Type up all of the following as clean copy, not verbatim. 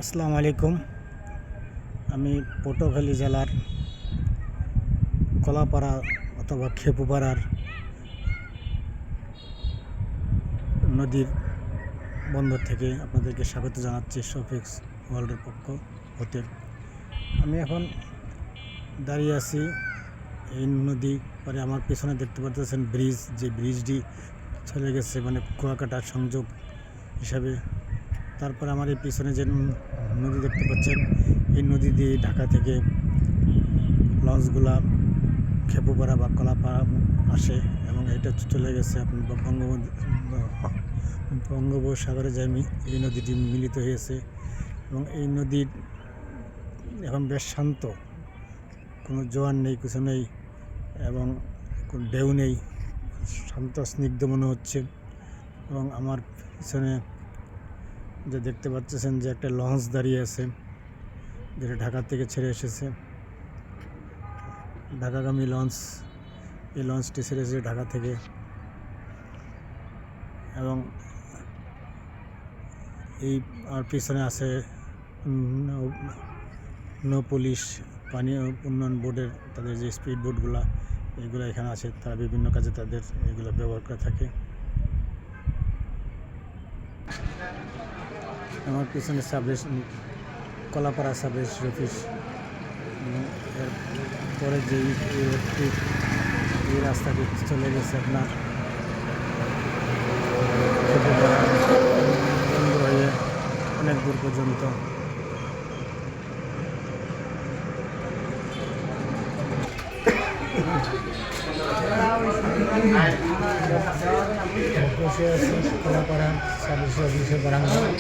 আসসালামু আলাইকুম। আমি পটুয়াখালী জেলার কলাপাড়া অথবা খেপুপাড়ার নদীর বন্দর থেকে আপনাদেরকে স্বাগত জানাচ্ছি শফিক্স ওয়ার্ল্ডের পক্ষ হতে। আমি এখন দাঁড়িয়ে আছি এই নদী পরে আমার পিছনে দেখতে পাচ্ছেন ব্রিজ, যে ব্রিজটি চলে গেছে মানে কুয়াকাটার সংযোগ হিসাবে। তারপর আমার এই পিছনে যে নদী দেখতে পাচ্ছেন, এই নদী দিয়ে ঢাকা থেকে লঞ্চগুলা খেপুপাড়া বা কলাপাড়া আসে এবং এটা চলে গেছে আপনার বঙ্গোপসাগরে যায় এই নদীটি মিলিত হয়েছে এবং এই নদীর এখন বেশ শান্ত, কোনো জোয়ার নেই, কিছু নেই এবং কোনো ঢেউ নেই, শান্ত স্নিগ্ধ মনে হচ্ছে। এবং আমার পিছনে যে দেখতে পাচ্ছেন যে একটা লঞ্চ দাঁড়িয়ে আছে, যেটা ঢাকা থেকে ছেড়ে এসেছে, ঢাকাগামী লঞ্চ। এই লঞ্চটি ছেড়ে এসেছে ঢাকা থেকে এবং এই আর পিছনে আছে নৌ পুলিশ, পানি উন্নয়ন বোর্ডের তাদের যে স্পিড বোটগুলো, এইগুলো এখানে আছে। তারা বিভিন্ন কাজে তাদের এগুলো ব্যবহার করে থাকে। আমার পিছনে কলাপাড়া সাব রেজিস্ট্রি অফিস। এরপরে যে এই রাস্তাটি চলে গেছে আপনার বন্ধ হয়ে অনেক দূর পর্যন্ত। বসে আছি কলাপাড়া সাব রেজিস্ট্রি অফিসের বারান্দায়,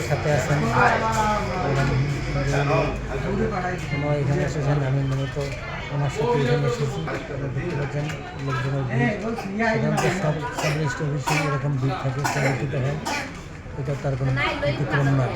সাথে আছেন এখানে এসেছেন। আমি মূলত ওনার সাথে এখানে এসেছি। দেখতে পাচ্ছেন লোকজনের ভিড়। এখানকার সাব রেজিস্ট্রি অফিসে এরকম ভিড় থাকে, সংরক্ষিত হয়, এটা তার কোনো ব্যতিক্রম নয়।